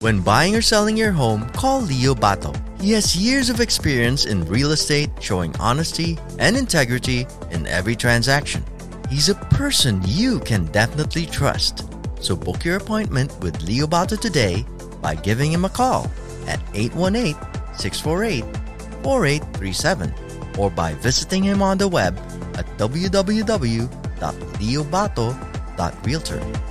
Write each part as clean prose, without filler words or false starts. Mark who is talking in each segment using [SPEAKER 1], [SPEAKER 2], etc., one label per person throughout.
[SPEAKER 1] When buying or selling your home, call Leo Bato. He has years of experience in real estate, showing honesty and integrity in every transaction. He's a person you can definitely trust. So book your appointment with Leo Bato today by giving him a call at 818-648-4837 or by visiting him on the web at www.leobato.realtor.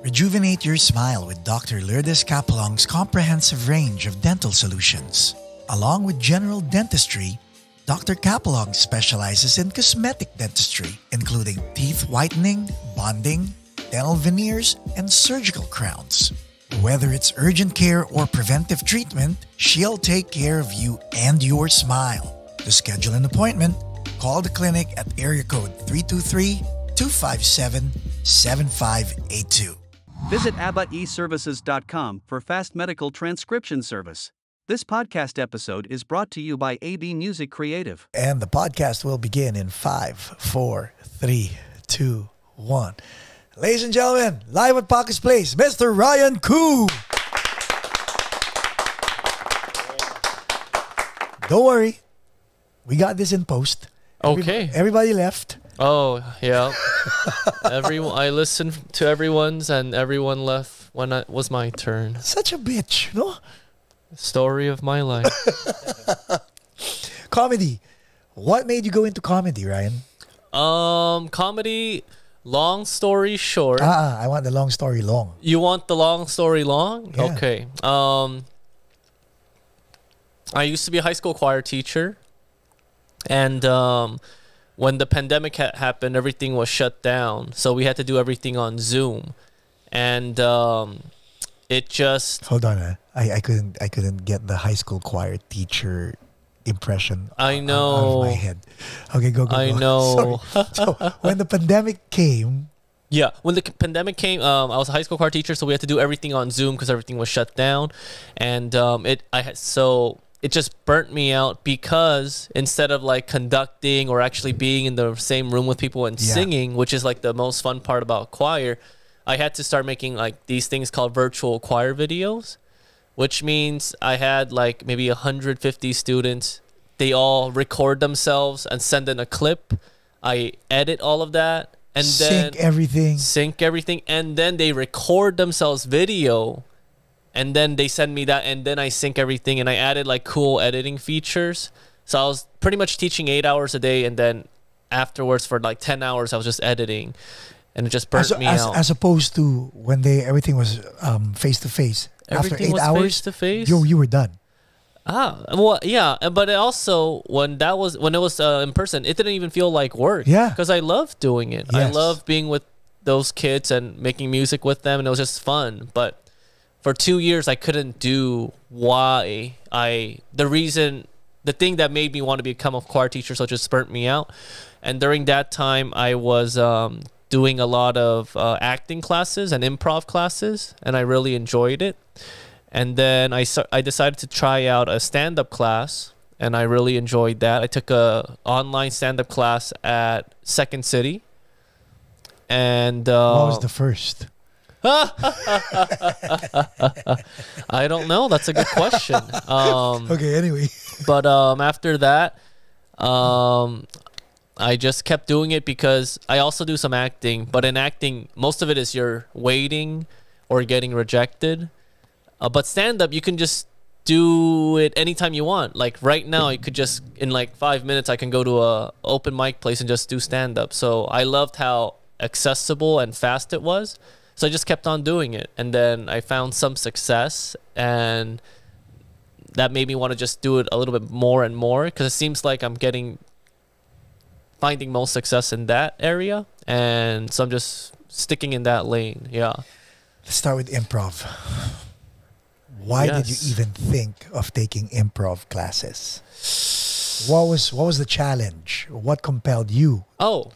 [SPEAKER 2] Rejuvenate your smile with Dr. Lourdes Capelong's comprehensive range of dental solutions. Along with general dentistry, Dr. Capelong specializes in cosmetic dentistry, including teeth whitening, bonding, dental veneers, and surgical crowns. Whether it's urgent care or preventive treatment, she'll take care of you and your smile. To schedule an appointment, call the clinic at area code 323-257-7582.
[SPEAKER 3] Visit AbbaEServices.com for fast medical transcription service. This podcast episode is brought to you by AB Music Creative.
[SPEAKER 2] And the podcast will begin in 5, 4, 3, 2, 1. Ladies and gentlemen, live at Pacos Place, Mr. Ryan Koo. Don't worry. We got this in post.
[SPEAKER 4] Okay.
[SPEAKER 2] Everybody left.
[SPEAKER 4] Oh, yeah. I listened to everyone's and everyone left when it was my turn.
[SPEAKER 2] Such a bitch, no?
[SPEAKER 4] Story of my life.
[SPEAKER 2] Comedy. What made you go into comedy, Ryan?
[SPEAKER 4] Comedy, long story short.
[SPEAKER 2] I want the long story long.
[SPEAKER 4] You want the long story long?
[SPEAKER 2] Yeah.
[SPEAKER 4] Okay. I used to be a high school choir teacher. And when the pandemic happened, everything was shut down. So we had to do everything on Zoom. And it just...
[SPEAKER 2] Hold on. I couldn't get the high school choir teacher impression
[SPEAKER 4] I know.
[SPEAKER 2] out of my head. Okay, go.
[SPEAKER 4] I know.
[SPEAKER 2] So when the pandemic came...
[SPEAKER 4] Yeah, when the pandemic came, I was a high school choir teacher, so we had to do everything on Zoom because everything was shut down. And it just burnt me out because instead of like conducting or actually being in the same room with people and singing, which is like the most fun part about choir, I had to start making like these things called virtual choir videos, which means I had like maybe 150 students. They all record themselves and send in a clip. I edit all of that and then sync everything. And then they record themselves video. And then they send me that, and then I sync everything, and I added like cool editing features. So I was pretty much teaching 8 hours a day, and then afterwards for like 10 hours, I was just editing, and it just burnt me out.
[SPEAKER 2] As opposed to when everything was face to face. After 8 hours,
[SPEAKER 4] face to face.
[SPEAKER 2] You were done.
[SPEAKER 4] Well, yeah, but it also when it was in person, it didn't even feel like work.
[SPEAKER 2] Yeah,
[SPEAKER 4] because I loved doing it.
[SPEAKER 2] Yes.
[SPEAKER 4] I loved being with those kids and making music with them, and it was just fun. But for 2 years, I couldn't do the thing that made me want to become a choir teacher, so it just burnt me out. And during that time, I was doing a lot of acting classes and improv classes, and I really enjoyed it. And then I decided to try out a stand-up class, and I really enjoyed that. I took a online stand-up class at Second City. And
[SPEAKER 2] what was the first?
[SPEAKER 4] I don't know. That's a good question.
[SPEAKER 2] Okay, anyway.
[SPEAKER 4] But after that, I just kept doing it because I also do some acting. But in acting, most of it is you're waiting or getting rejected. But stand-up, you can just do it anytime you want. Like right now, you could just, in like 5 minutes, I can go to a open mic place and just do stand-up. So I loved how accessible and fast it was. So I just kept on doing it. And then I found some success, and that made me want to just do it a little bit more and more, because it seems like I'm finding most success in that area. And so I'm just sticking in that lane. Yeah.
[SPEAKER 2] Let's start with improv. Why did you even think of taking improv classes? What was the challenge? What compelled you?
[SPEAKER 4] Oh,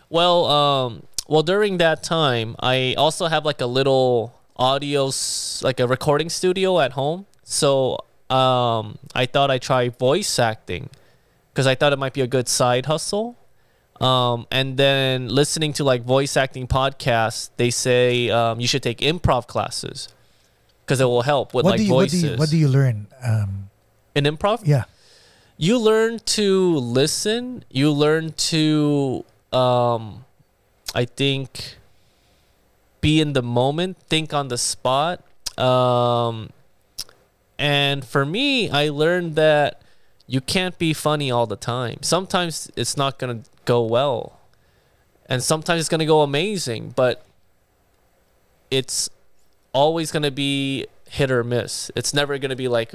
[SPEAKER 4] well, during that time, I also have like a little like a recording studio at home. So I thought I'd try voice acting because I thought it might be a good side hustle. And then listening to like voice acting podcasts, they say you should take improv classes because it will help with
[SPEAKER 2] What
[SPEAKER 4] like
[SPEAKER 2] do you
[SPEAKER 4] voices.
[SPEAKER 2] what do you learn?
[SPEAKER 4] In improv?
[SPEAKER 2] Yeah.
[SPEAKER 4] You learn to listen. You learn to, I think, be in the moment, think on the spot. And for me, I learned that you can't be funny all the time. Sometimes it's not going to go well. And sometimes it's going to go amazing. But it's always going to be hit or miss. It's never going to be like,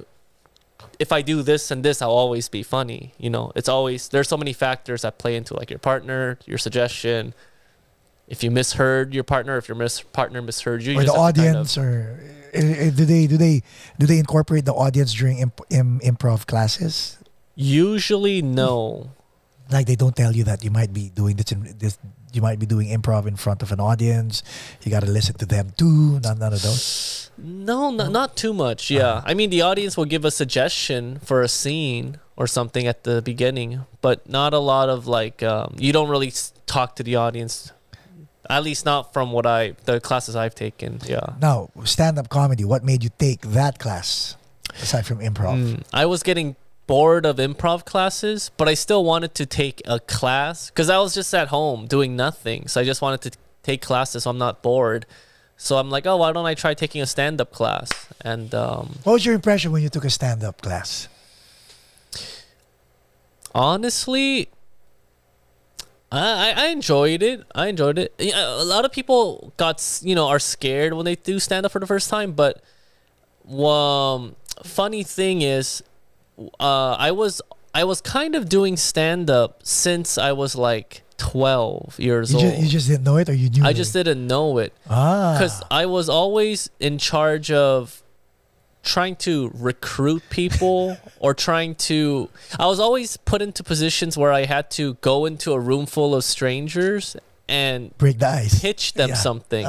[SPEAKER 4] if I do this and this, I'll always be funny. You know, it's always, there's so many factors that play into like your partner, your suggestion. If you misheard your partner, if your partner misheard you,
[SPEAKER 2] Or
[SPEAKER 4] you
[SPEAKER 2] the audience, or do they incorporate the audience during improv classes?
[SPEAKER 4] Usually, no.
[SPEAKER 2] Like they don't tell you that you might be doing this. You might be doing improv in front of an audience. You got to listen to them too. None of those.
[SPEAKER 4] No, not too much. Yeah, I mean the audience will give a suggestion for a scene or something at the beginning, but not a lot of like. You don't really talk to the audience. At least not from the classes I've taken. Yeah.
[SPEAKER 2] Now, stand-up comedy. What made you take that class aside from improv?
[SPEAKER 4] I was getting bored of improv classes, but I still wanted to take a class because I was just at home doing nothing. So I just wanted to take classes so I'm not bored. So I'm like, oh, why don't I try taking a stand-up class? And
[SPEAKER 2] what was your impression when you took a stand-up class?
[SPEAKER 4] Honestly, I enjoyed it. I enjoyed it. A lot of people are scared when they do stand-up for the first time. But funny thing is, I was kind of doing stand-up since I was like 12 years old.
[SPEAKER 2] You just didn't know it, or you knew?
[SPEAKER 4] I just didn't know it. Because I was always in charge of trying to recruit people or I was always put into positions where I had to go into a room full of strangers and
[SPEAKER 2] break the ice,
[SPEAKER 4] pitch them something.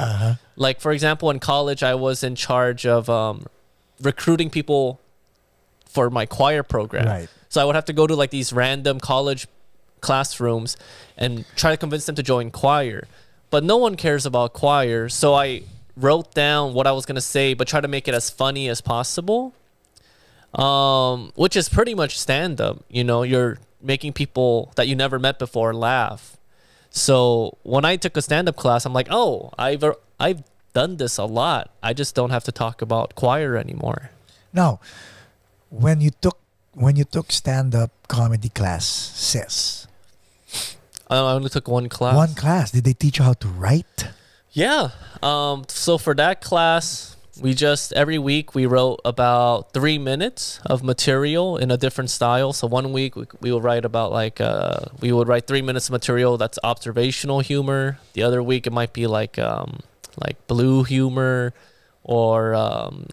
[SPEAKER 4] Like, for example, in college, I was in charge of recruiting people for my choir program.
[SPEAKER 2] Right.
[SPEAKER 4] So I would have to go to like these random college classrooms and try to convince them to join choir. But no one cares about choir. So I wrote down what I was going to say, but try to make it as funny as possible. Which is pretty much stand-up. You know, you're making people that you never met before laugh. So when I took a stand-up class, I'm like, oh, I've done this a lot. I just don't have to talk about choir anymore.
[SPEAKER 2] Now, when you took stand-up comedy class, sis,
[SPEAKER 4] I only took one class.
[SPEAKER 2] One class. Did they teach you how to write?
[SPEAKER 4] Yeah. So for that class, every week we wrote about 3 minutes of material in a different style. So one week we would write about we would write 3 minutes of material that's observational humor. The other week it might be like blue humor or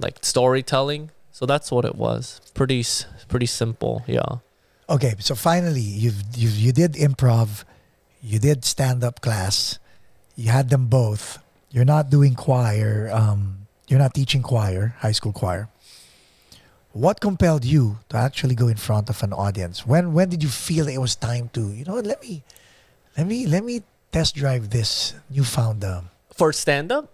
[SPEAKER 4] like storytelling. So that's what it was. Pretty simple. Yeah.
[SPEAKER 2] Okay. So finally, you did improv, you did stand-up class, you had them both. You're not doing choir. You're not teaching choir, high school choir. What compelled you to actually go in front of an audience? When did you feel it was time to, let me test drive this newfound
[SPEAKER 4] for stand-up?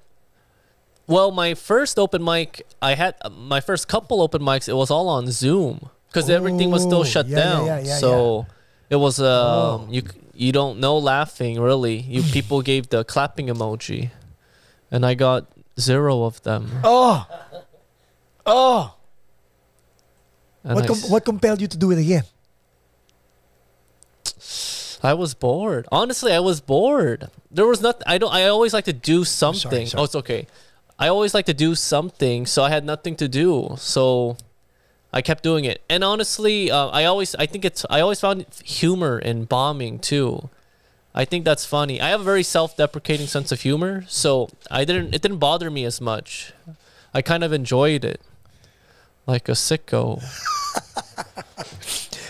[SPEAKER 4] Well, my first open mic, I had my first couple open mics. It was all on Zoom because everything was still shut down. It was you don't know laughing really. People gave the clapping emoji, and I got 0 of them.
[SPEAKER 2] What compelled you to do it again?
[SPEAKER 4] I was bored. Honestly, I was bored. There was nothing. I always like to do something.
[SPEAKER 2] Sorry.
[SPEAKER 4] Oh, it's okay. I always like to do something, so I had nothing to do. So I kept doing it. And honestly, I always found humor in bombing too. I think that's funny. I have a very self-deprecating sense of humor, so it didn't bother me as much. I kind of enjoyed it. Like a sicko.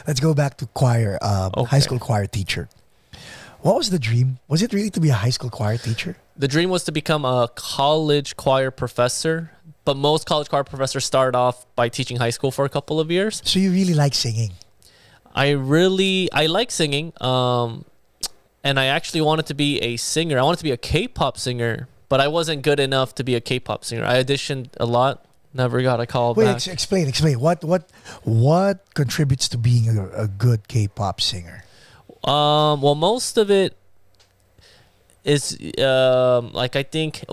[SPEAKER 2] Let's go back to choir,
[SPEAKER 4] Okay.
[SPEAKER 2] high school choir teacher. What was the dream? Was it really to be a high school choir teacher?
[SPEAKER 4] The dream was to become a college choir professor, but most college choir professors start off by teaching high school for a couple of years.
[SPEAKER 2] So you really like singing?
[SPEAKER 4] I like singing, and I actually wanted to be a singer. I wanted to be a K-pop singer, but I wasn't good enough to be a K-pop singer. I auditioned a lot, Never got a call
[SPEAKER 2] Wait,
[SPEAKER 4] back.
[SPEAKER 2] explain. What contributes to being a good K-pop singer?
[SPEAKER 4] Well, most of it is like I think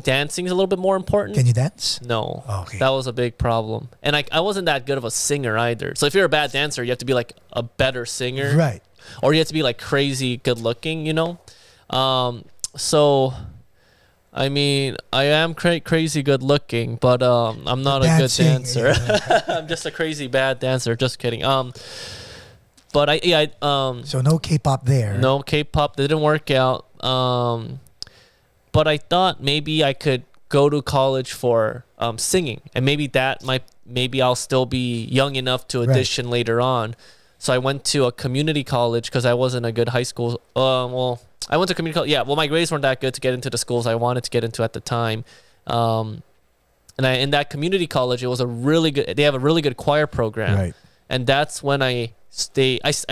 [SPEAKER 4] dancing is a little bit more important.
[SPEAKER 2] Can you dance?
[SPEAKER 4] No,
[SPEAKER 2] Oh, okay.
[SPEAKER 4] that was a big problem, and I wasn't that good of a singer either. So if you're a bad dancer, you have to be like a better singer,
[SPEAKER 2] Right.
[SPEAKER 4] or you have to be like crazy good looking, you know. So I mean, I am crazy good looking, but I'm not a good
[SPEAKER 2] Dancing,
[SPEAKER 4] dancer.
[SPEAKER 2] yeah.
[SPEAKER 4] I'm just a crazy bad dancer. Just kidding. But
[SPEAKER 2] So no K-pop there.
[SPEAKER 4] no K-pop didn't work out. But I thought maybe I could go to college for singing, and maybe I'll still be young enough to audition later on. So I went to a community college because I wasn't a good high school. Well, I went to community college. Yeah, well, my grades weren't that good to get into the schools I wanted to get into at the time. And in that community college, it was they have a really good choir program.
[SPEAKER 2] Right.
[SPEAKER 4] And that's when I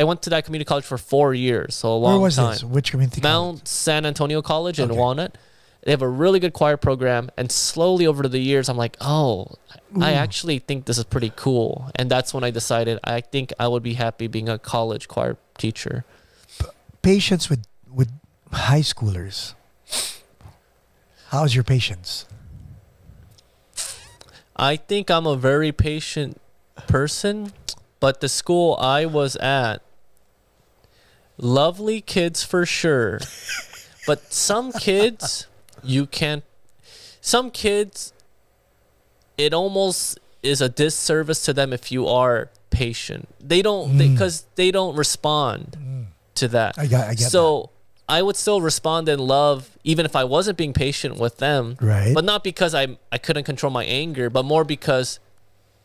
[SPEAKER 4] went to that community college for 4 years, so a long time.
[SPEAKER 2] Where was this? Which community college?
[SPEAKER 4] Mount San Antonio College in
[SPEAKER 2] Okay.
[SPEAKER 4] Walnut. They have a really good choir program, and slowly over the years, I'm like, oh, I actually think this is pretty cool. And that's when I decided I think I would be happy being a college choir teacher.
[SPEAKER 2] Patience with high schoolers. How's your patience?
[SPEAKER 4] I think I'm a very patient person, but the school I was at, lovely kids for sure. But some kids, it almost is a disservice to them if you are patient. Because they don't respond to that.
[SPEAKER 2] I get
[SPEAKER 4] so I would still respond in love even if I wasn't being patient with them.
[SPEAKER 2] Right.
[SPEAKER 4] But not because I couldn't control my anger, but more because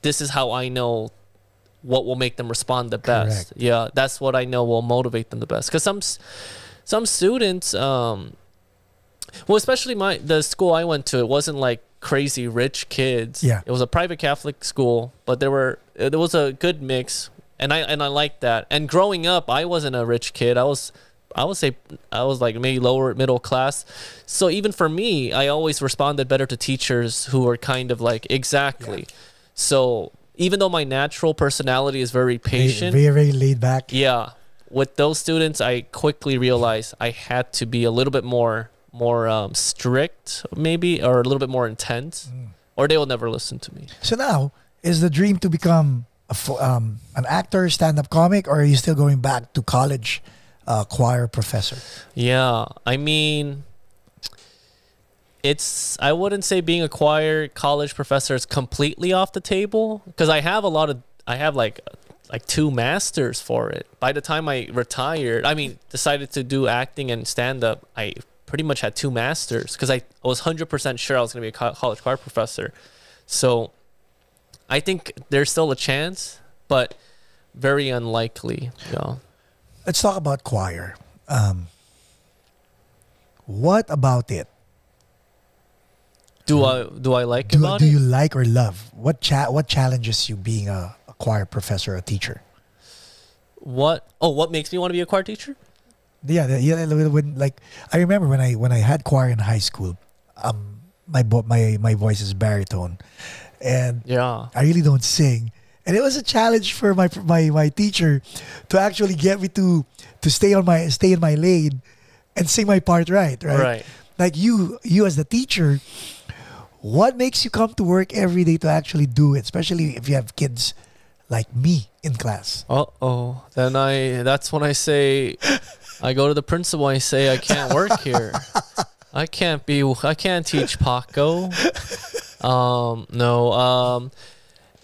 [SPEAKER 4] this is how I know what will make them respond the best.
[SPEAKER 2] Correct.
[SPEAKER 4] Yeah, that's what I know will motivate them the best. Because some students, well, especially the school I went to, it wasn't like crazy rich kids.
[SPEAKER 2] Yeah.
[SPEAKER 4] It was a private Catholic school, but there was a good mix, and I liked that. And growing up, I wasn't a rich kid. I would say I was like maybe lower middle class. So even for me, I always responded better to teachers who were kind of like exactly. Yeah. So even though my natural personality is very patient,
[SPEAKER 2] very laid back.
[SPEAKER 4] yeah, with those students, I quickly realized I had to be a little bit more strict, maybe, or a little bit more intense, or they will never listen to me.
[SPEAKER 2] So now, is the dream to become an actor, stand-up comic, or are you still going back to college, choir professor?
[SPEAKER 4] Yeah, I mean, I wouldn't say being a choir college professor is completely off the table, because I have like 2 masters for it. By the time I decided to do acting and stand-up, I pretty much had 2 masters because I was 100% sure I was going to be a college choir professor. So I think there's still a chance, but very unlikely. Yeah.
[SPEAKER 2] Let's talk about choir. What about it?
[SPEAKER 4] Do I like
[SPEAKER 2] Do
[SPEAKER 4] it?
[SPEAKER 2] you like or love? What challenges you being a choir professor, a teacher?
[SPEAKER 4] What makes me want to be a choir teacher?
[SPEAKER 2] Yeah. When, like, I remember when I had choir in high school. My voice is baritone, and
[SPEAKER 4] Yeah.
[SPEAKER 2] I really don't sing. And it was a challenge for my teacher to actually get me to stay in my lane and sing my part right.
[SPEAKER 4] Right.
[SPEAKER 2] Like you as the teacher, what makes you come to work every day to actually do it, especially if you have kids like me in class?
[SPEAKER 4] Then that's when I say, I go to the principal, I say I can't work here. I can't teach Paco. No.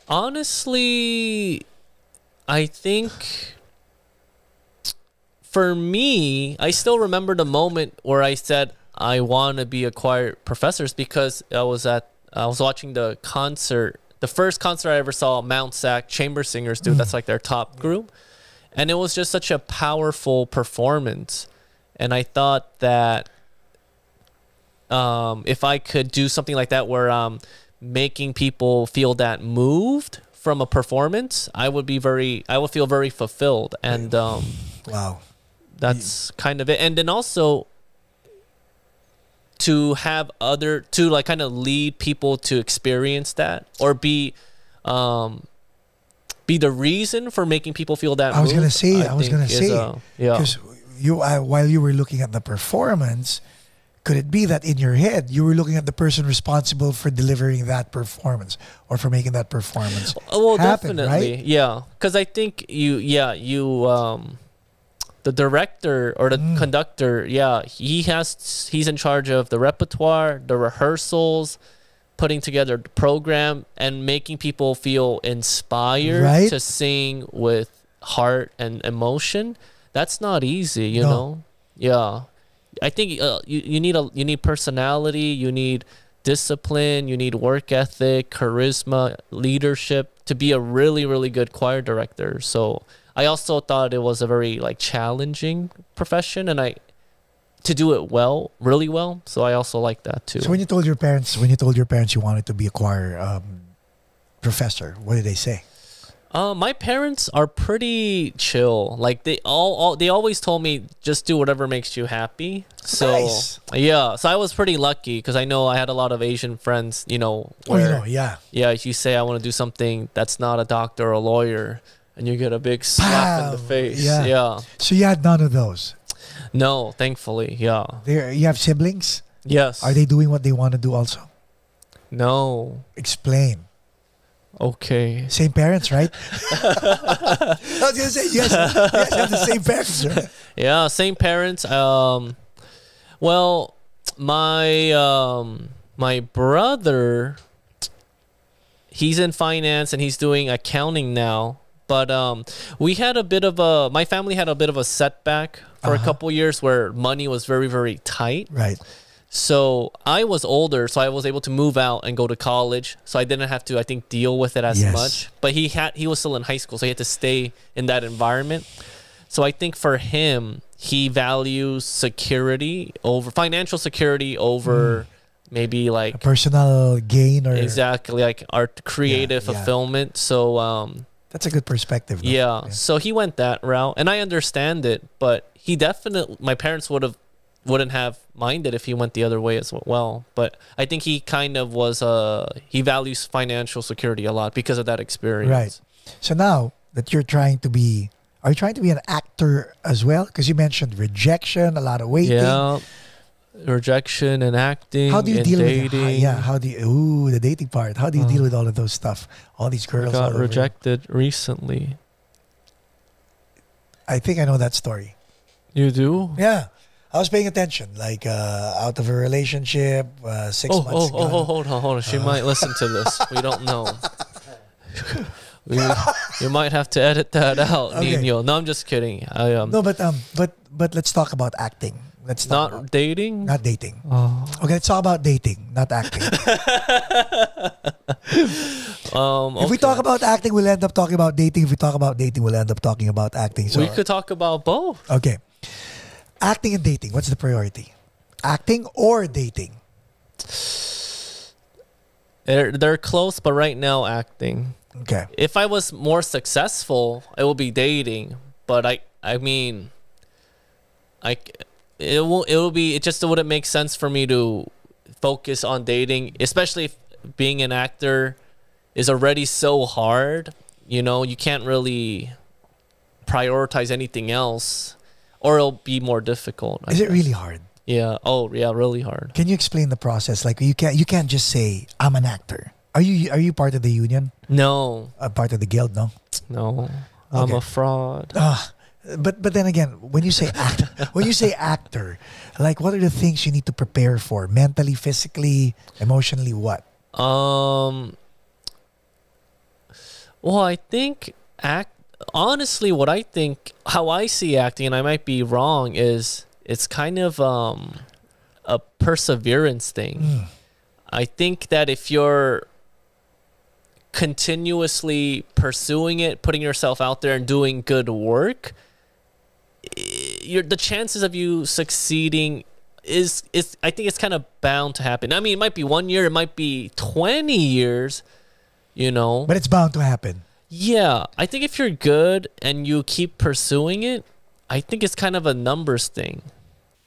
[SPEAKER 4] Honestly, I think for me, I still remember the moment where I said I want to be a choir professor, because I was watching the concert, the first concert I ever saw Mount Sac chamber singers do. That's like their top group, and it was just such a powerful performance. And I thought that if I could do something like that, where making people feel that moved from a performance, I would feel very fulfilled. And
[SPEAKER 2] Wow.
[SPEAKER 4] that's kind of it. And then also, to have other to like kind of lead people to experience that or be the reason for making people feel that.
[SPEAKER 2] I was gonna say,
[SPEAKER 4] yeah.
[SPEAKER 2] because while you were looking at the performance, could it be that in your head you were looking at the person responsible for delivering that performance or for making that performance
[SPEAKER 4] well
[SPEAKER 2] happen,
[SPEAKER 4] definitely,
[SPEAKER 2] right?
[SPEAKER 4] yeah, because I think the director or the conductor, yeah, he's in charge of the repertoire, the rehearsals, putting together the program, and making people feel inspired to sing with heart and emotion. That's not easy, you know. Yeah, I think you need personality, you need discipline, you need work ethic, charisma, leadership to be a really, really good choir director. So I also thought it was a very like challenging profession, and to do it well, really well. So I also like that too.
[SPEAKER 2] So when you told your parents you wanted to be a choir professor, what did they say?
[SPEAKER 4] My parents are pretty chill. Like they always told me just do whatever makes you happy. So
[SPEAKER 2] nice.
[SPEAKER 4] Yeah, so I was pretty lucky because I know I had a lot of Asian friends. You know, where yeah, if you say I want to do something that's not a doctor or a lawyer, and you get a big slap in the face. Yeah.
[SPEAKER 2] So you had none of those.
[SPEAKER 4] No, thankfully, yeah.
[SPEAKER 2] You have siblings?
[SPEAKER 4] Yes.
[SPEAKER 2] Are they doing what they want to do also?
[SPEAKER 4] No.
[SPEAKER 2] Explain.
[SPEAKER 4] Okay.
[SPEAKER 2] Same parents, right? I was gonna say yes. You guys have the same parents, right?
[SPEAKER 4] Yeah, same parents. Well, my brother, he's in finance and he's doing accounting now. But my family had a bit of a setback for a couple years where money was very, very tight.
[SPEAKER 2] Right.
[SPEAKER 4] So I was older, so I was able to move out and go to college. So I didn't have to, I think, deal with it as much. But he was still in high school, so he had to stay in that environment. So I think for him, he values financial security over maybe like
[SPEAKER 2] a personal gain or
[SPEAKER 4] exactly like art creative fulfillment. So
[SPEAKER 2] that's a good perspective, though.
[SPEAKER 4] Yeah. So he went that route, and I understand it. But my parents wouldn't have minded if he went the other way as well. But I think he kind of he values financial security a lot because of that experience.
[SPEAKER 2] Right. So now that are you trying to be an actor as well? Because you mentioned rejection, a lot of waiting.
[SPEAKER 4] Yeah. Rejection and acting.
[SPEAKER 2] How do you deal
[SPEAKER 4] dating.
[SPEAKER 2] with it? How do you, the dating part. How do you deal with all of those stuff? All these girls.
[SPEAKER 4] Got rejected recently.
[SPEAKER 2] I think I know that story.
[SPEAKER 4] You do?
[SPEAKER 2] Yeah. I was paying attention, like out of a relationship, 6 months ago.
[SPEAKER 4] Hold on. She might listen to this. We don't know. You might have to edit that out, okay. Nino. No, I'm just kidding.
[SPEAKER 2] No, but let's talk about acting. Let's talk
[SPEAKER 4] not dating.
[SPEAKER 2] Not dating.
[SPEAKER 4] Oh.
[SPEAKER 2] Okay, let's talk about dating, not acting. If we talk about acting, we'll end up talking about dating. If we talk about dating, we'll end up talking about acting. So
[SPEAKER 4] we could talk about both.
[SPEAKER 2] Okay. Acting and dating, what's the priority? Acting or dating?
[SPEAKER 4] They're close, but right now acting.
[SPEAKER 2] Okay.
[SPEAKER 4] If I was more successful, it will be dating. But it just wouldn't make sense for me to focus on dating, especially if being an actor is already so hard. You know, you can't really prioritize anything else, or it'll be more difficult.
[SPEAKER 2] Is it really hard?
[SPEAKER 4] Yeah. Oh, yeah, really hard.
[SPEAKER 2] Can you explain the process? Like you can't just say I'm an actor. Are you part of the union?
[SPEAKER 4] No.
[SPEAKER 2] Part of the guild? No.
[SPEAKER 4] No. I'm a fraud.
[SPEAKER 2] But then again, when you say actor, like what are the things you need to prepare for mentally, physically, emotionally? What?
[SPEAKER 4] Well, I think honestly, what I think, how I see acting, and I might be wrong, is it's kind of a perseverance thing. I think that if you're continuously pursuing it, putting yourself out there and doing good work, the chances of you succeeding is I think it's kind of bound to happen. I mean, it might be 1 year, it might be 20 years, you know.
[SPEAKER 2] But it's bound to happen.
[SPEAKER 4] Yeah, I think if you're good and you keep pursuing it, I think it's kind of a numbers thing.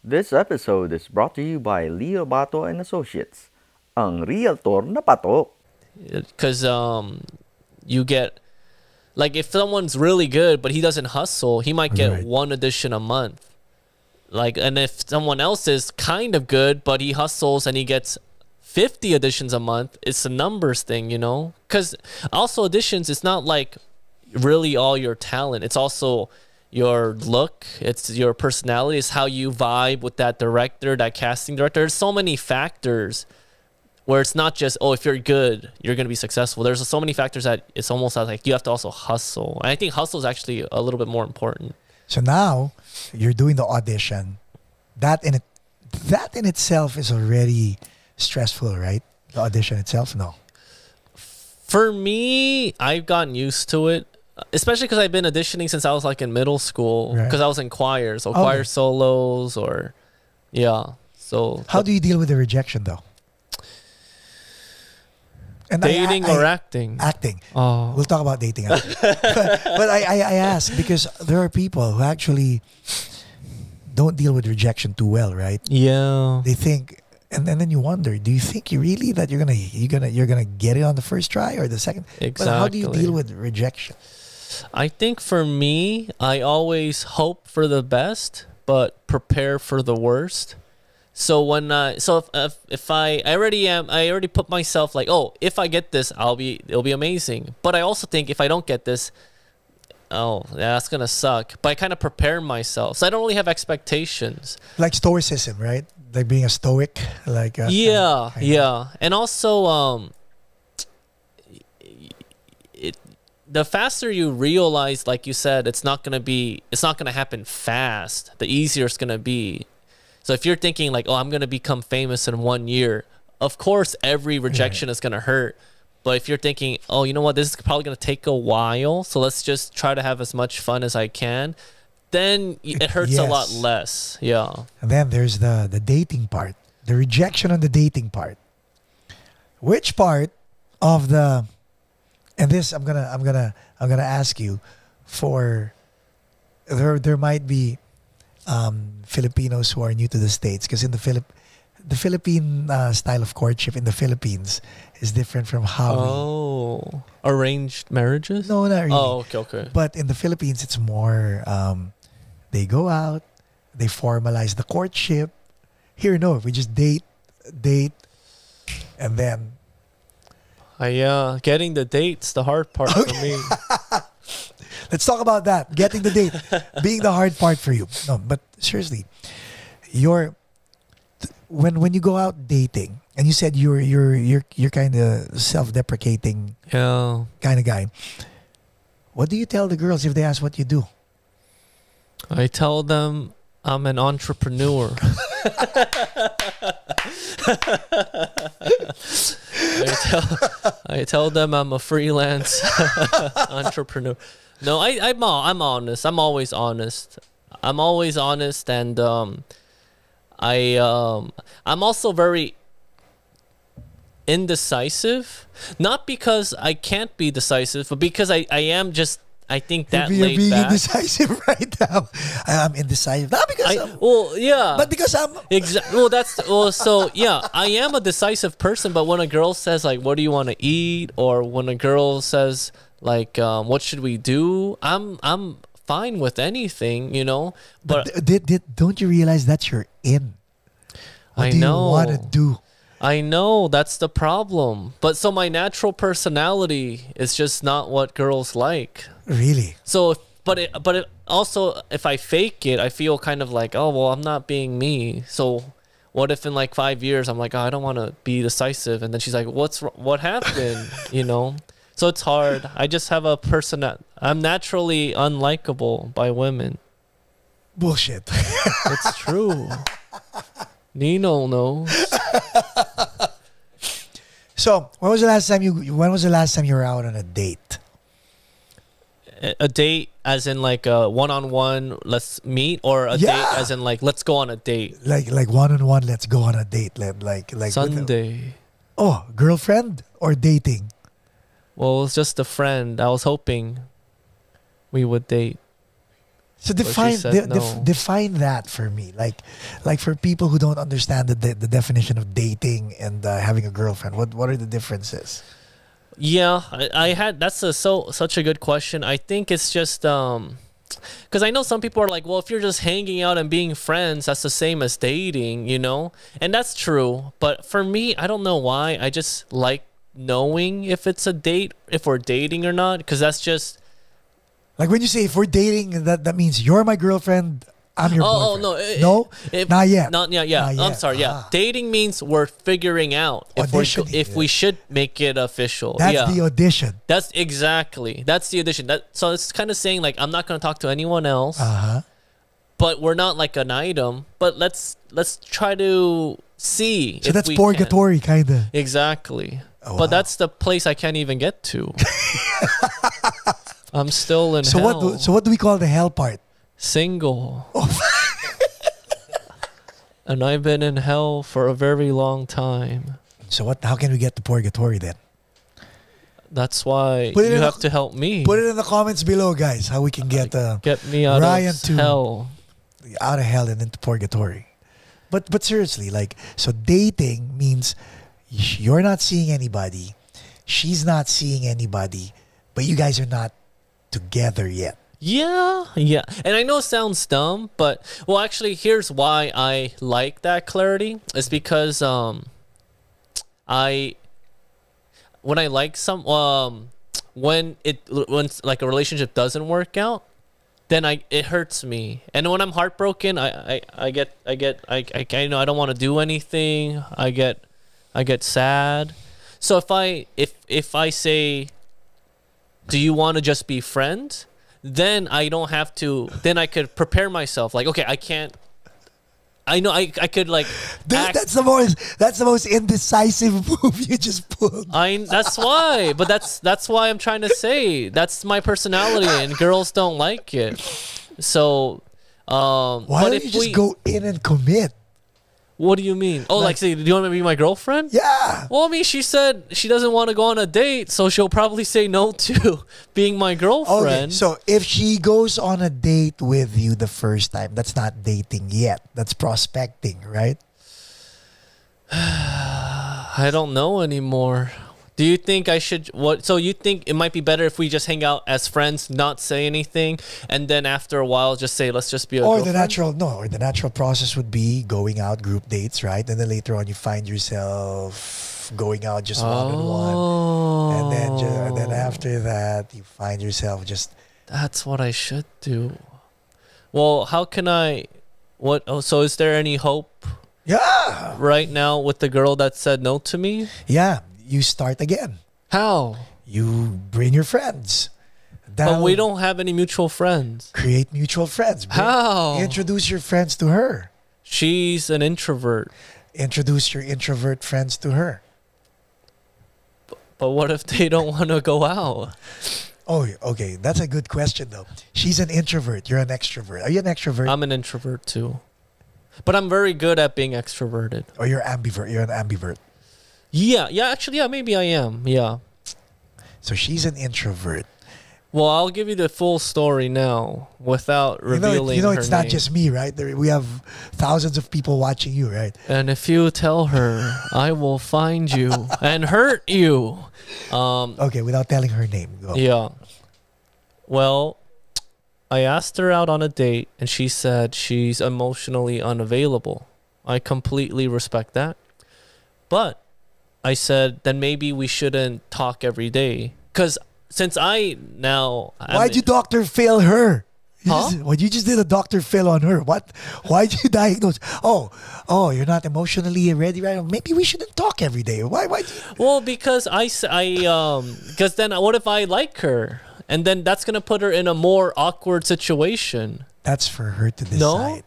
[SPEAKER 1] This episode is brought to you by Leo Bato and Associates, ang realtor na patok.
[SPEAKER 4] Because you get, like, if someone's really good but he doesn't hustle, he might get one audition a month. Like, and if someone else is kind of good but he hustles and he gets 50 auditions a month, it's a numbers thing, you know? Because also auditions, it's not like really all your talent. It's also your look, it's your personality, it's how you vibe with that director, that casting director. There's so many factors where it's not just, oh, if you're good, you're going to be successful. There's so many factors that it's almost like you have to also hustle. And I think hustle is actually a little bit more important.
[SPEAKER 2] So now you're doing the audition. That in itself is already stressful, right? The audition itself, no.
[SPEAKER 4] For me, I've gotten used to it, especially because I've been auditioning since I was like in middle school, because I was in choir, so choir solos or, So
[SPEAKER 2] how do you deal with the rejection though? And
[SPEAKER 4] dating or acting?
[SPEAKER 2] Acting.
[SPEAKER 4] Oh.
[SPEAKER 2] We'll talk about dating. But I ask because there are people who actually don't deal with rejection too well, right?
[SPEAKER 4] Yeah.
[SPEAKER 2] They think, and then you wonder, do you think you're gonna get it on the first try or the second?
[SPEAKER 4] Exactly.
[SPEAKER 2] But how do you deal with rejection?
[SPEAKER 4] I think for me, I always hope for the best, but prepare for the worst. So when if I already put myself like, oh, if I get this, it'll be amazing. But I also think if I don't get this, oh, that's gonna suck. But I kind of prepare myself, so I don't really have expectations.
[SPEAKER 2] Like stoicism, right? Like being a stoic, like
[SPEAKER 4] yeah. And also, the faster you realize, like you said, it's not gonna happen fast. The easier it's gonna be. So if you're thinking like, oh, I'm going to become famous in 1 year, of course, every rejection is going to hurt. But if you're thinking, oh, you know what, this is probably going to take a while, so let's just try to have as much fun as I can, then it hurts a lot less. Yeah.
[SPEAKER 2] And then there's the dating part, the rejection on the dating part. Which part of the, and this I'm gonna ask you for, there might be Filipinos who are new to the States, because in the Philippine style of courtship in the Philippines is different from how
[SPEAKER 4] arranged marriages?
[SPEAKER 2] No, not really.
[SPEAKER 4] Oh, okay.
[SPEAKER 2] But in the Philippines, it's more they go out, they formalize the courtship. Here, no, we just date, and then
[SPEAKER 4] getting the date's the hard part for me.
[SPEAKER 2] Let's talk about that. Getting the date being the hard part for you. No, but seriously, when you go out dating, and you said you're kind of self-deprecating kind of guy. What do you tell the girls if they ask what you do?
[SPEAKER 4] I tell them I'm an entrepreneur. I tell them I'm a freelance entrepreneur. No, I'm honest. I'm always honest. I'm honest, and I'm also very indecisive. Not because I can't be decisive, but because I am just, I think that
[SPEAKER 2] you're
[SPEAKER 4] laid
[SPEAKER 2] being
[SPEAKER 4] back.
[SPEAKER 2] indecisive right now. I'm indecisive. Not because but because I'm
[SPEAKER 4] I am a decisive person, but when a girl says like, what do you want to eat, or when a girl says like, what should we do, I'm fine with anything, you know. But
[SPEAKER 2] don't you realize that's your in? What do you want to do?
[SPEAKER 4] I know, that's the problem. But so my natural personality is just not what girls like.
[SPEAKER 2] Really?
[SPEAKER 4] So, but it also, if I fake it, I feel kind of like, oh, well, I'm not being me. So what if in like 5 years I'm like, oh, I don't want to be decisive, and then she's like, what happened? You know? So it's hard. I just have a I'm naturally unlikable by women.
[SPEAKER 2] Bullshit.
[SPEAKER 4] It's true. Nino knows.
[SPEAKER 2] So, when was the last time you were out on a date?
[SPEAKER 4] A date as in like a one-on-one, let's meet, or a date as in like, let's go on a date?
[SPEAKER 2] Like one-on-one, let's go on a date. Like
[SPEAKER 4] Sunday.
[SPEAKER 2] Girlfriend or dating?
[SPEAKER 4] Well, it was just a friend. I was hoping we would date.
[SPEAKER 2] So
[SPEAKER 4] But she said no.
[SPEAKER 2] define that for me. Like for people who don't understand the definition of dating and having a girlfriend, what are the differences?
[SPEAKER 4] Yeah, I had that's such a good question. I think it's just because I know some people are like, well, if you're just hanging out and being friends, that's the same as dating, you know? And that's true. But for me, I don't know why. I just like knowing if it's a date, if we're dating or not, because that's just.
[SPEAKER 2] Like when you say if we're dating, that means you're my girlfriend, I'm your boyfriend.
[SPEAKER 4] No,
[SPEAKER 2] not yet.
[SPEAKER 4] Not yet. Yeah,
[SPEAKER 2] Not yet.
[SPEAKER 4] I'm sorry. Yeah, dating means we're figuring out if we should make it official.
[SPEAKER 2] That's the audition.
[SPEAKER 4] That's the audition. So it's kind of saying like I'm not going to talk to anyone else. But we're not like an item. But let's try to see.
[SPEAKER 2] So that's purgatory, kind of.
[SPEAKER 4] Exactly.
[SPEAKER 2] Oh, wow.
[SPEAKER 4] But that's the place I can't even get to. I'm still in hell.
[SPEAKER 2] So what do we call the hell part?
[SPEAKER 4] Single. And I've been in hell for a very long time.
[SPEAKER 2] So how can we get to purgatory then?
[SPEAKER 4] That's why you have to help me.
[SPEAKER 2] Put it in the comments below, guys, how we can get
[SPEAKER 4] me out
[SPEAKER 2] Ryan
[SPEAKER 4] of hell.
[SPEAKER 2] Out of hell and into purgatory. But seriously, like, so dating means you're not seeing anybody, she's not seeing anybody, but you guys are not together yet.
[SPEAKER 4] Yeah. And I know it sounds dumb, but well, actually, here's why I like that clarity. It's because when I like when like a relationship doesn't work out, then it hurts me. And when I'm heartbroken, I know I don't want to do anything. I get sad. So if I say, do you want to just be friends? Then I don't have to. Then I could prepare myself. Like, okay, I can't. I know I could like.
[SPEAKER 2] That's the most indecisive move you just pulled.
[SPEAKER 4] That's why. But that's why I'm trying to say that's my personality, and girls don't like it. So,
[SPEAKER 2] why don't you just go in and commit?
[SPEAKER 4] What do you mean? Oh, like say, do you want to be my girlfriend?
[SPEAKER 2] Yeah.
[SPEAKER 4] Well, I mean, she said she doesn't want to go on a date, so she'll probably say no to being my girlfriend.
[SPEAKER 2] Okay, so if she goes on a date with you the first time, that's not dating yet. That's prospecting, right?
[SPEAKER 4] I don't know anymore. Do you think I should so you think it might be better if we just hang out as friends, not say anything, and then after a while just say let's just be a girlfriend?
[SPEAKER 2] The natural process would be going out group dates, right? And then later on you find yourself going out just one-on-one. And then after that you find yourself just.
[SPEAKER 4] That's what I should do. Well, how can I so is there any hope?
[SPEAKER 2] Yeah.
[SPEAKER 4] Right now with the girl that said no to me?
[SPEAKER 2] Yeah. You start again.
[SPEAKER 4] How?
[SPEAKER 2] You bring your friends.
[SPEAKER 4] But we don't have any mutual friends.
[SPEAKER 2] Create mutual friends.
[SPEAKER 4] How?
[SPEAKER 2] Introduce your friends to her.
[SPEAKER 4] She's an introvert.
[SPEAKER 2] Introduce your introvert friends to her.
[SPEAKER 4] But what if they don't want to go out?
[SPEAKER 2] Oh, okay. That's a good question, though. She's an introvert. You're an extrovert. Are you an extrovert?
[SPEAKER 4] I'm an introvert, too. But I'm very good at being extroverted.
[SPEAKER 2] Or you're ambivert. You're an ambivert.
[SPEAKER 4] Yeah, actually, yeah, maybe I am, yeah.
[SPEAKER 2] So she's an introvert.
[SPEAKER 4] Well, I'll give you the full story now without revealing her
[SPEAKER 2] it's
[SPEAKER 4] name.
[SPEAKER 2] not just me, right? We have thousands of people watching you, right?
[SPEAKER 4] And if you tell her, I will find you and hurt you.
[SPEAKER 2] Okay, without telling her name. Go.
[SPEAKER 4] Yeah. Well, I asked her out on a date, and she said she's emotionally unavailable. I completely respect that. But I said, then maybe we shouldn't talk every day. Because since why'd you Dr. Phil her? You just did a Dr. Phil on her. What? Why'd you diagnose? Oh, you're not emotionally ready, right? Maybe we shouldn't talk every day. Why? Well, because because then what if I like her? And then that's going to put her in a more awkward situation.
[SPEAKER 2] That's for her to decide.
[SPEAKER 4] No?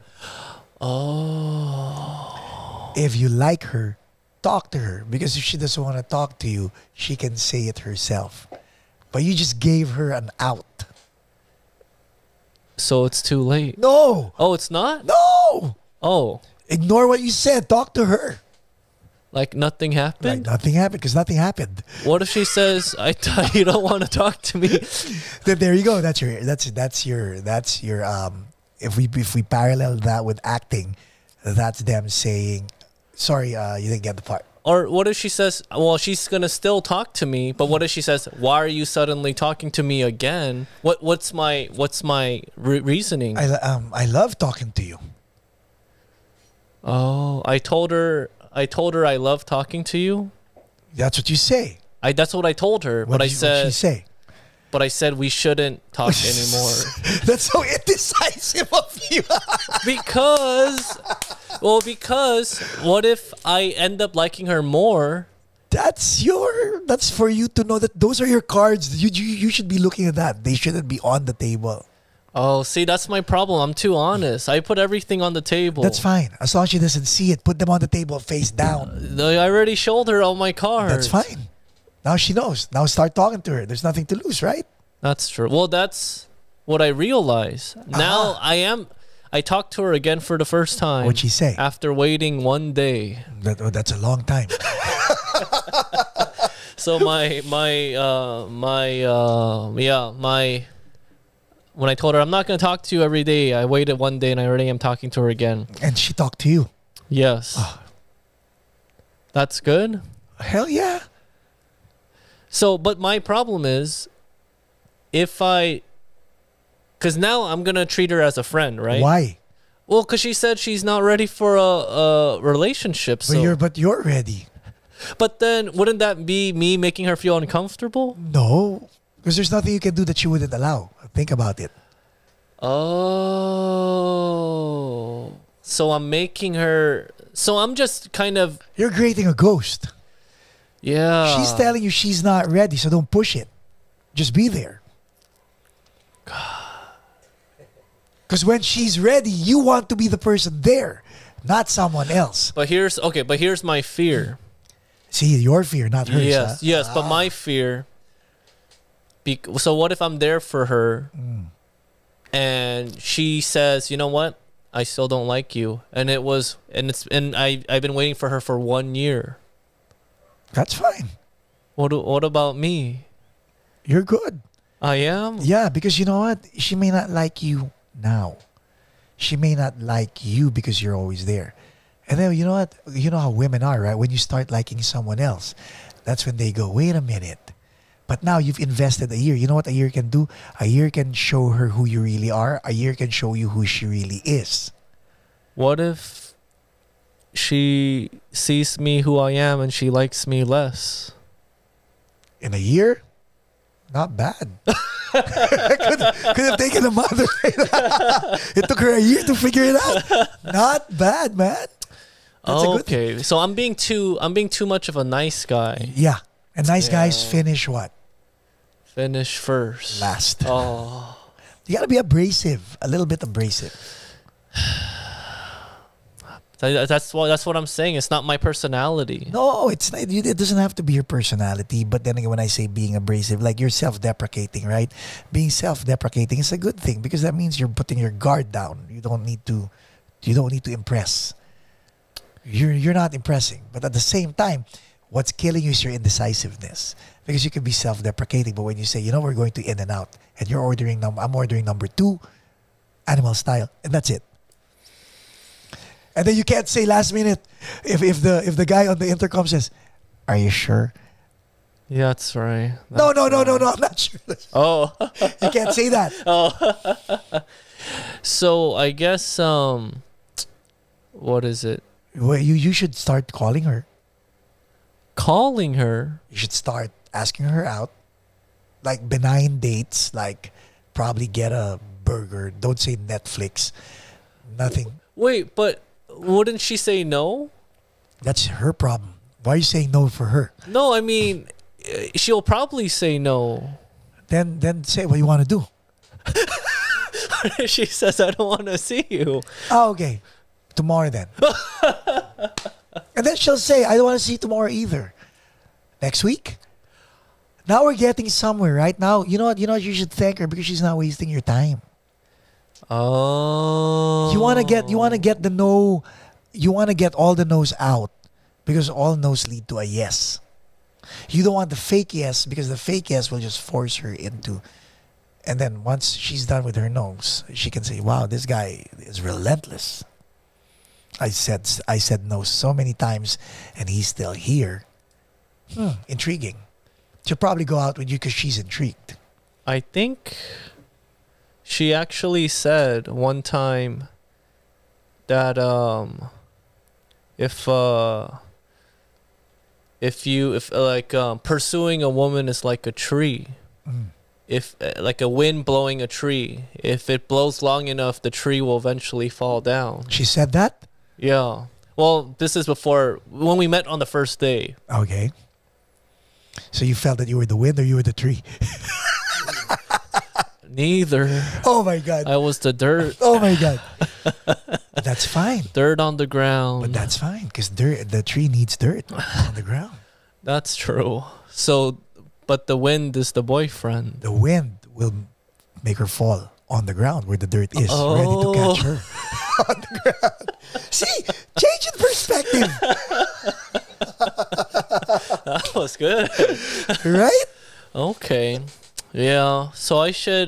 [SPEAKER 4] Oh.
[SPEAKER 2] If you like her, talk to her, because if she doesn't want to talk to you, she can say it herself. But you just gave her an out.
[SPEAKER 4] So it's too late.
[SPEAKER 2] No.
[SPEAKER 4] Oh, it's not?
[SPEAKER 2] No.
[SPEAKER 4] Oh.
[SPEAKER 2] Ignore what you said. Talk to her.
[SPEAKER 4] Like nothing happened?
[SPEAKER 2] Like nothing happened, because nothing happened.
[SPEAKER 4] What if she says, "I thought you don't want to talk to me"?
[SPEAKER 2] Then there you go. That's your if we parallel that with acting, that's them saying, sorry, you didn't get the part.
[SPEAKER 4] Or what if she says, well, she's gonna still talk to me, but what if she says, why are you suddenly talking to me again? What's my reasoning?
[SPEAKER 2] I love talking to you.
[SPEAKER 4] Oh, I told her I love talking to you.
[SPEAKER 2] That's what you say.
[SPEAKER 4] That's what I told her.
[SPEAKER 2] What
[SPEAKER 4] but
[SPEAKER 2] did she say?
[SPEAKER 4] But I said we shouldn't talk anymore.
[SPEAKER 2] That's so indecisive of you.
[SPEAKER 4] because what if I end up liking her more?
[SPEAKER 2] That's for you to know that those are your cards. You should be looking at that. They shouldn't be on the table.
[SPEAKER 4] Oh, see, that's my problem. I'm too honest. I put everything on the table.
[SPEAKER 2] That's fine. As long as she doesn't see it, put them on the table face down.
[SPEAKER 4] I already showed her all my cards.
[SPEAKER 2] That's fine. Now she knows. Now start talking to her. There's nothing to lose, right?
[SPEAKER 4] That's true. Well, that's what I realize. Now I talked to her again for the first time.
[SPEAKER 2] What'd she say?
[SPEAKER 4] After waiting 1 day.
[SPEAKER 2] That's a long time.
[SPEAKER 4] So when I told her I'm not going to talk to you every day, I waited 1 day and I already am talking to her again.
[SPEAKER 2] And she talked to you?
[SPEAKER 4] Yes.
[SPEAKER 2] Oh.
[SPEAKER 4] That's good?
[SPEAKER 2] Hell yeah.
[SPEAKER 4] So, but my problem is, because now I'm going to treat her as a friend, right?
[SPEAKER 2] Why?
[SPEAKER 4] Well, because she said she's not ready for a relationship. So.
[SPEAKER 2] But you're ready.
[SPEAKER 4] But then, wouldn't that be me making her feel uncomfortable?
[SPEAKER 2] No, because there's nothing you can do that she wouldn't allow. Think about it.
[SPEAKER 4] Oh. So I'm making her... So I'm just kind of...
[SPEAKER 2] You're creating a ghost.
[SPEAKER 4] Yeah.
[SPEAKER 2] She's telling you she's not ready, so don't push it. Just be there. Because when she's ready, you want to be the person there, not someone else.
[SPEAKER 4] But here's my fear.
[SPEAKER 2] See, your fear, not hers.
[SPEAKER 4] Yes,
[SPEAKER 2] huh?
[SPEAKER 4] yes, but my fear... So what if I'm there for her and she says, you know what? I still don't like you. And I've been waiting for her for 1 year.
[SPEAKER 2] That's fine.
[SPEAKER 4] What about me?
[SPEAKER 2] You're good.
[SPEAKER 4] I am?
[SPEAKER 2] Yeah, because you know what? She may not like you now. She may not like you because you're always there. And then you know what? You know how women are, right? When you start liking someone else, that's when they go, wait a minute. But now you've invested a year. You know what a year can do? A year can show her who you really are. A year can show you who she really is.
[SPEAKER 4] What if she sees me who I am and she likes me less?
[SPEAKER 2] In a year? Not bad. could have taken a mother. It took her a year to figure it out. Not bad, man. That's
[SPEAKER 4] okay. So I'm being too much of a nice guy.
[SPEAKER 2] Yeah. And nice guys finish what?
[SPEAKER 4] Finish first.
[SPEAKER 2] Last.
[SPEAKER 4] Oh.
[SPEAKER 2] You gotta be abrasive. A little bit abrasive.
[SPEAKER 4] That's what I'm saying. It's not my personality.
[SPEAKER 2] No, it's not. It doesn't have to be your personality. But then again, when I say being abrasive, like you're self-deprecating, right? Being self-deprecating is a good thing because that means you're putting your guard down. You don't need to impress. You're not impressing. But at the same time, what's killing you is your indecisiveness. Because you can be self-deprecating, but when you say, you know, we're going to In and Out, and I'm ordering number 2, animal style, and that's it. And then you can't say last minute if the guy on the intercom says, "Are you sure?"
[SPEAKER 4] Yeah, that's right.
[SPEAKER 2] No, I'm not sure.
[SPEAKER 4] Oh.
[SPEAKER 2] You can't say that.
[SPEAKER 4] Oh. So I guess what is it?
[SPEAKER 2] Well, you should start calling her.
[SPEAKER 4] Calling her?
[SPEAKER 2] You should start asking her out. Like benign dates, like probably get a burger. Don't say Netflix. Nothing.
[SPEAKER 4] Wait, but wouldn't she say no?
[SPEAKER 2] That's her problem. Why are you saying no for her?
[SPEAKER 4] No, I mean, she'll probably say no.
[SPEAKER 2] Then say what you want to do.
[SPEAKER 4] She says, I don't want to see you.
[SPEAKER 2] Oh, okay. Tomorrow then. And then she'll say, I don't want to see you tomorrow either. Next week? Now we're getting somewhere, right? Now, you know what? You should thank her because she's not wasting your time.
[SPEAKER 4] Oh.
[SPEAKER 2] You want to get the no, you want to get all the no's out because all no's lead to a yes. You don't want the fake yes because the fake yes will just force her into And then once she's done with her nose, she can say, wow, this guy is relentless. I said no so many times and he's still here. Intriguing. She'll probably go out with you because she's intrigued.
[SPEAKER 4] I think she actually said one time that if pursuing a woman is like a tree. If like a wind blowing a tree, if it blows long enough, the tree will eventually fall down.
[SPEAKER 2] She said that?
[SPEAKER 4] Yeah. Well, this is before when we met on the first day.
[SPEAKER 2] Okay. So you felt that you were the wind or you were the tree?
[SPEAKER 4] Neither.
[SPEAKER 2] Oh my God.
[SPEAKER 4] I was the dirt.
[SPEAKER 2] Oh my God. That's fine.
[SPEAKER 4] Dirt on the ground.
[SPEAKER 2] But that's fine because the tree needs dirt on the ground.
[SPEAKER 4] That's true. So, but the wind is the boyfriend.
[SPEAKER 2] The wind will make her fall on the ground where the dirt is, ready to catch her on the ground. See, change in perspective.
[SPEAKER 4] That was good.
[SPEAKER 2] Right?
[SPEAKER 4] Okay. Yeah. So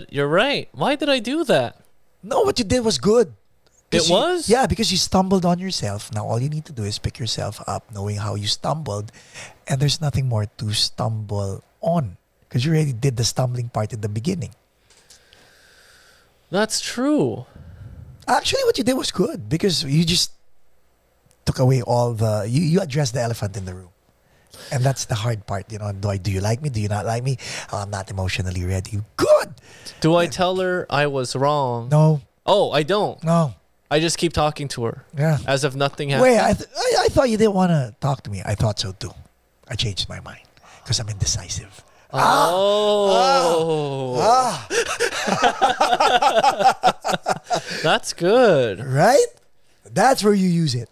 [SPEAKER 4] you're right. Why did I do that?
[SPEAKER 2] No, what you did was good.
[SPEAKER 4] It was?
[SPEAKER 2] Yeah, because you stumbled on yourself. Now all you need to do is pick yourself up, knowing how you stumbled. And there's nothing more to stumble on. Because you already did the stumbling part in the beginning.
[SPEAKER 4] That's true.
[SPEAKER 2] Actually, what you did was good. Because you just took away all the... You addressed the elephant in the room. And that's the hard part. You know, do you like me? Do you not like me? Oh, I'm not emotionally ready. Good!
[SPEAKER 4] Do I tell her I was wrong?
[SPEAKER 2] No.
[SPEAKER 4] Oh, I don't.
[SPEAKER 2] No.
[SPEAKER 4] I just keep talking to her.
[SPEAKER 2] Yeah.
[SPEAKER 4] As if nothing happened.
[SPEAKER 2] Wait, I thought you didn't want to talk to me. I thought so too. I changed my mind because I'm indecisive.
[SPEAKER 4] Oh. That's good.
[SPEAKER 2] Right? That's where you use it.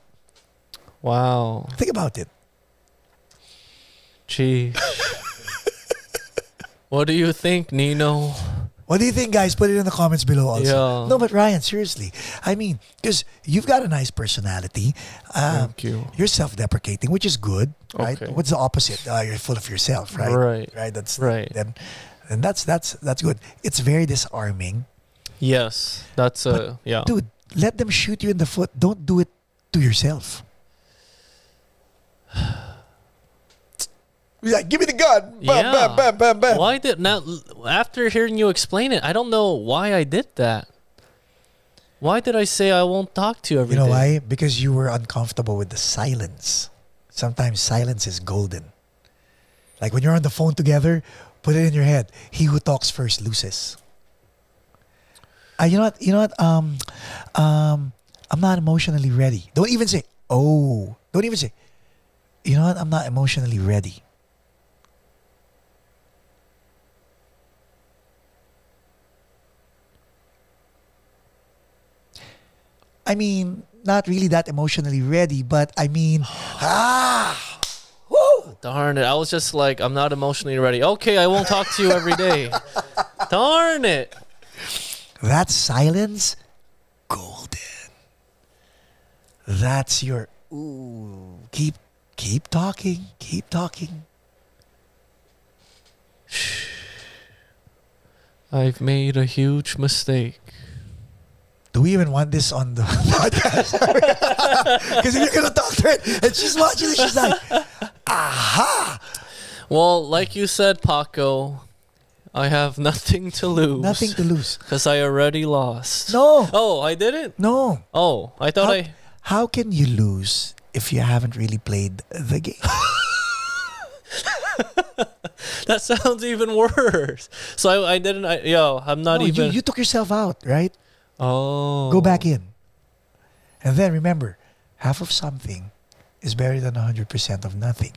[SPEAKER 4] Wow.
[SPEAKER 2] Think about it.
[SPEAKER 4] Gee. What do you think, Nino?
[SPEAKER 2] What do you think, guys? Put it in the comments below also.
[SPEAKER 4] Yeah.
[SPEAKER 2] No, but Ryan, seriously. I mean, because you've got a nice personality.
[SPEAKER 4] Thank you.
[SPEAKER 2] You're self-deprecating, which is good, right?
[SPEAKER 4] Okay.
[SPEAKER 2] What's the opposite? You're full of yourself, right?
[SPEAKER 4] Right.
[SPEAKER 2] Right. That's
[SPEAKER 4] right.
[SPEAKER 2] Then that's good. It's very disarming.
[SPEAKER 4] Yes. That's yeah.
[SPEAKER 2] Dude, let them shoot you in the foot. Don't do it to yourself. Like, give me the gun. Bam,
[SPEAKER 4] Yeah.
[SPEAKER 2] bam, bam, bam, bam.
[SPEAKER 4] Why did now after hearing you explain it, I don't know why I did that. Why did I say I won't talk to you every day?
[SPEAKER 2] You know why? Because you were uncomfortable with the silence. Sometimes silence is golden. Like when you're on the phone together, put it in your head. He who talks first loses. You know what? I'm not emotionally ready. Don't even say, oh. Don't even say, you know what? I'm not emotionally ready. I mean, not really that emotionally ready, but I mean, woo!
[SPEAKER 4] Darn it. I was just like, I'm not emotionally ready. Okay, I won't talk to you every day. Darn it.
[SPEAKER 2] That silence, golden. That's your, ooh, keep talking, keep talking.
[SPEAKER 4] I've made a huge mistake.
[SPEAKER 2] Do we even want this on the podcast? Because if you're going to talk to her and she's watching it, she's like, aha!
[SPEAKER 4] Well, like you said, Paco, I have nothing to lose.
[SPEAKER 2] Nothing to lose.
[SPEAKER 4] Because I already lost.
[SPEAKER 2] No.
[SPEAKER 4] Oh, I didn't?
[SPEAKER 2] No.
[SPEAKER 4] Oh, I thought
[SPEAKER 2] How can you lose if you haven't really played the game?
[SPEAKER 4] That sounds even worse. So I'm not even...
[SPEAKER 2] You took yourself out, right?
[SPEAKER 4] Oh.
[SPEAKER 2] Go back in. And then remember, half of something is better than 100% of nothing.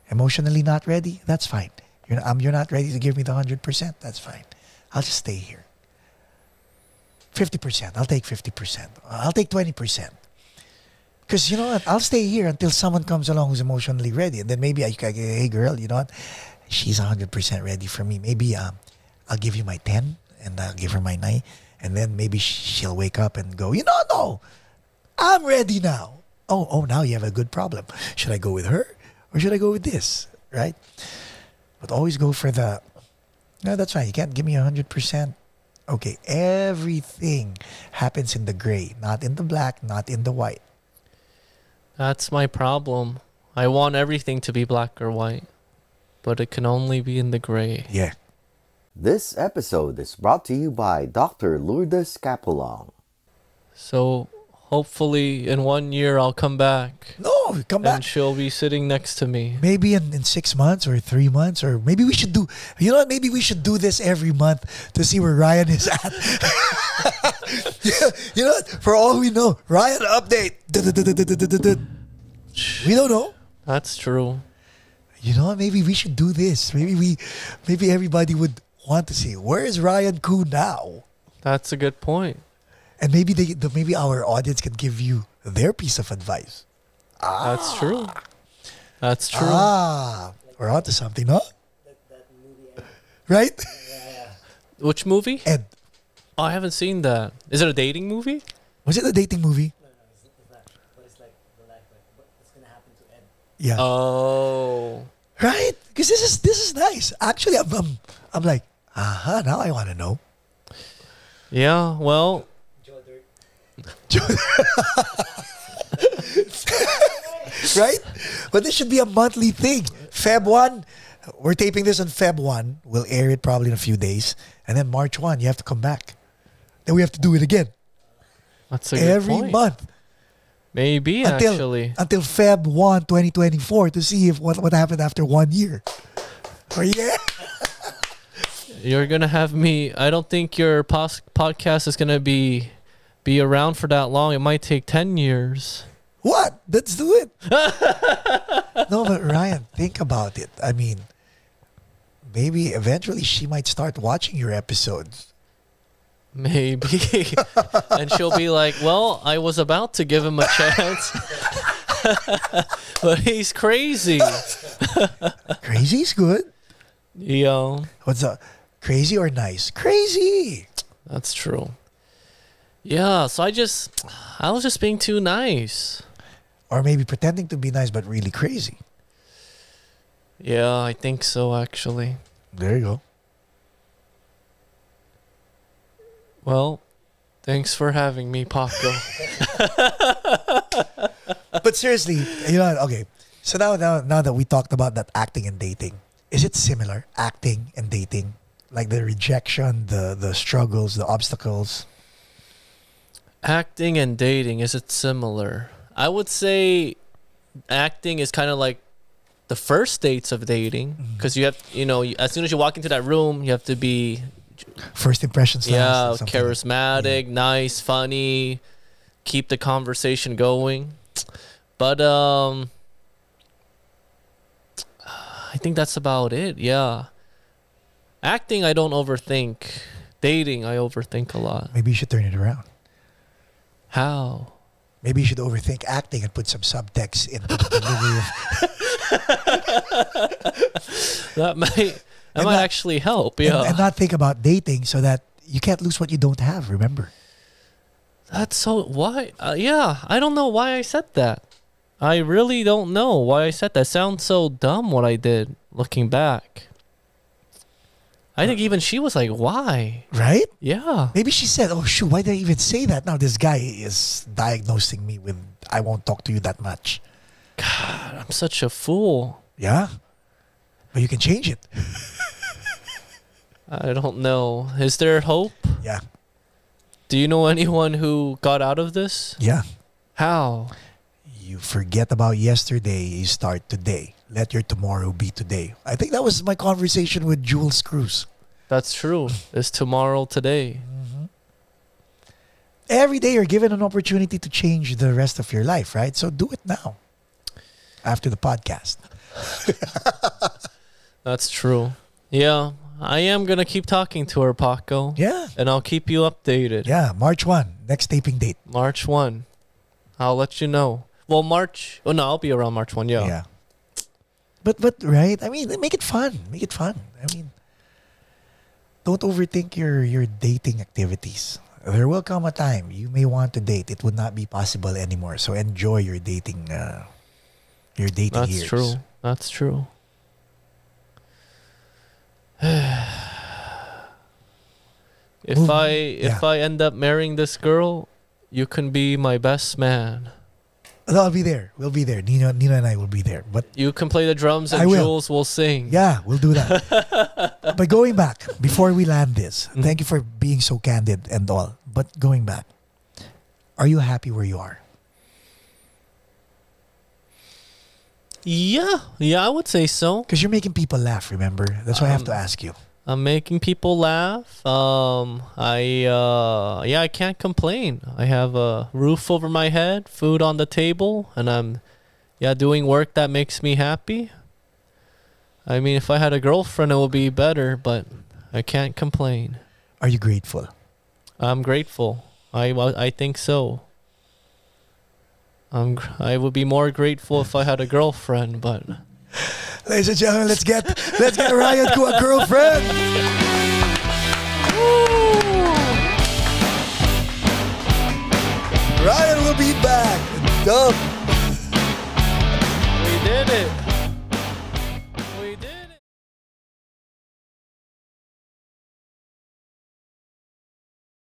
[SPEAKER 2] Emotionally not ready? That's fine. You're not ready to give me the 100%? That's fine. I'll just stay here. 50%. I'll take 50%. I'll take 20%. Because you know what? I'll stay here until someone comes along who's emotionally ready. And then maybe I can, hey girl, you know what? She's 100% ready for me. Maybe I'll give you my 10 and I'll give her my 9. And then maybe she'll wake up and go, no, I'm ready now. Oh, now you have a good problem. Should I go with her or should I go with this? Right? But always go for the No, that's fine. You can't give me 100%. Okay, everything happens in the gray, not in the black, not in the white.
[SPEAKER 4] That's my problem. I want everything to be black or white, but it can only be in the gray.
[SPEAKER 2] Yeah.
[SPEAKER 1] This episode is brought to you by Dr. Lourdes Capulong.
[SPEAKER 4] So hopefully in 1 year I'll come back.
[SPEAKER 2] No, come back.
[SPEAKER 4] And she'll be sitting next to me.
[SPEAKER 2] Maybe in 6 months or 3 months, or maybe we should do, you know what, maybe we should do this every month to see where Ryan is at. Yeah, you know what, for all we know, Ryan update. We don't know.
[SPEAKER 4] That's true.
[SPEAKER 2] You know what, maybe we should do this. Maybe everybody would want to see, where is Ryan Koo now?
[SPEAKER 4] That's a good point.
[SPEAKER 2] And maybe maybe our audience can give you their piece of advice.
[SPEAKER 4] That's true. That's true.
[SPEAKER 2] We're onto something, no? Right?
[SPEAKER 4] Which movie?
[SPEAKER 2] Ed.
[SPEAKER 4] Oh, I haven't seen that. Is it a dating movie?
[SPEAKER 2] Was it a dating movie? Yeah.
[SPEAKER 4] Oh.
[SPEAKER 2] Right? Because this is nice. Actually, I'm like, now I want to know.
[SPEAKER 4] Yeah, well.
[SPEAKER 2] Right? But this should be a monthly thing. Feb 1, we're taping this on Feb 1. We'll air it probably in a few days. And then March 1, you have to come back. Then we have to do it again.
[SPEAKER 4] That's a good
[SPEAKER 2] Every
[SPEAKER 4] point.
[SPEAKER 2] month.
[SPEAKER 4] Maybe, actually.
[SPEAKER 2] Until Feb 1, 2024 to see if what happened after 1 year. Oh, yeah.
[SPEAKER 4] You're going to have me. I don't think your podcast is going to be around for that long. It might take 10 years.
[SPEAKER 2] What? Let's do it. No, but Ryan, think about it. I mean, maybe eventually she might start watching your episodes.
[SPEAKER 4] Maybe. And she'll be like, well, I was about to give him a chance. But he's crazy.
[SPEAKER 2] Crazy's good.
[SPEAKER 4] Yeah.
[SPEAKER 2] What's up? Crazy or nice? Crazy.
[SPEAKER 4] That's true. Yeah, so I was just being too nice.
[SPEAKER 2] Or maybe pretending to be nice but really crazy.
[SPEAKER 4] Yeah, I think so, actually.
[SPEAKER 2] There you go.
[SPEAKER 4] Well, thanks for having me, Paco.
[SPEAKER 2] But seriously, you know, okay. So now that we talked about that acting and dating, is it similar, acting and dating? Like the rejection, the struggles, the obstacles?
[SPEAKER 4] Acting and dating, is it similar? I would say acting is kind of like the first dates of dating, because you have, as soon as you walk into that room, you have to be
[SPEAKER 2] first impressions.
[SPEAKER 4] Charismatic, nice, funny, keep the conversation going. But I think that's about it. Yeah. Acting, I don't overthink. Dating, I overthink a lot.
[SPEAKER 2] Maybe you should turn it around.
[SPEAKER 4] How?
[SPEAKER 2] Maybe you should overthink acting and put some subtext into the delivery of...
[SPEAKER 4] That might actually help, yeah.
[SPEAKER 2] And not think about dating so that you can't lose what you don't have, remember?
[SPEAKER 4] That's so... Why? Yeah, I don't know why I said that. I really don't know why I said that. Sounds so dumb what I did, looking back. I think even she was like, why?
[SPEAKER 2] Right?
[SPEAKER 4] Yeah.
[SPEAKER 2] Maybe she said, oh, shoot, why did I even say that? Now this guy is diagnosing me with, I won't talk to you that much.
[SPEAKER 4] God, I'm such a fool.
[SPEAKER 2] Yeah? But you can change it.
[SPEAKER 4] I don't know. Is there hope?
[SPEAKER 2] Yeah.
[SPEAKER 4] Do you know anyone who got out of this?
[SPEAKER 2] Yeah.
[SPEAKER 4] How?
[SPEAKER 2] You forget about yesterday, you start today. Let your tomorrow be today. I think that was my conversation with Jules Cruz.
[SPEAKER 4] That's true. It's tomorrow today.
[SPEAKER 2] Mm-hmm. Every day you're given an opportunity to change the rest of your life, right? So do it now. After the podcast.
[SPEAKER 4] That's true. Yeah. I am going to keep talking to her, Paco.
[SPEAKER 2] Yeah.
[SPEAKER 4] And I'll keep you updated.
[SPEAKER 2] Yeah. March 1. Next taping date.
[SPEAKER 4] March 1. I'll let you know. Well, March... Oh, no, I'll be around March 1, yeah.
[SPEAKER 2] Yeah. But right? I mean, make it fun. Make it fun. I mean, don't overthink your dating activities. There will come a time you may want to date. It would not be possible anymore. So enjoy your dating years.
[SPEAKER 4] That's true. That's true. If I end up marrying this girl, you can be my best man.
[SPEAKER 2] No, I'll be there. We'll be there. Nino and I will be there. But
[SPEAKER 4] You can play the drums and Jules will sing.
[SPEAKER 2] yeah, we'll do that. But going back, before we land this, thank you for being so candid and all. But going back, are you happy where you are?
[SPEAKER 4] Yeah, I would say so.
[SPEAKER 2] Because you're making people laugh, remember? That's why I have to ask you.
[SPEAKER 4] I'm making people laugh. I can't complain. I have a roof over my head, food on the table, and I'm doing work that makes me happy. I mean, if I had a girlfriend, it would be better, but I can't complain.
[SPEAKER 2] Are you grateful?
[SPEAKER 4] I'm grateful. I think so. I would be more grateful if I had a girlfriend, but
[SPEAKER 2] Ladies and gentlemen, let's get Ryan to a girlfriend. Ryan will be back. Dumb.
[SPEAKER 4] we did it.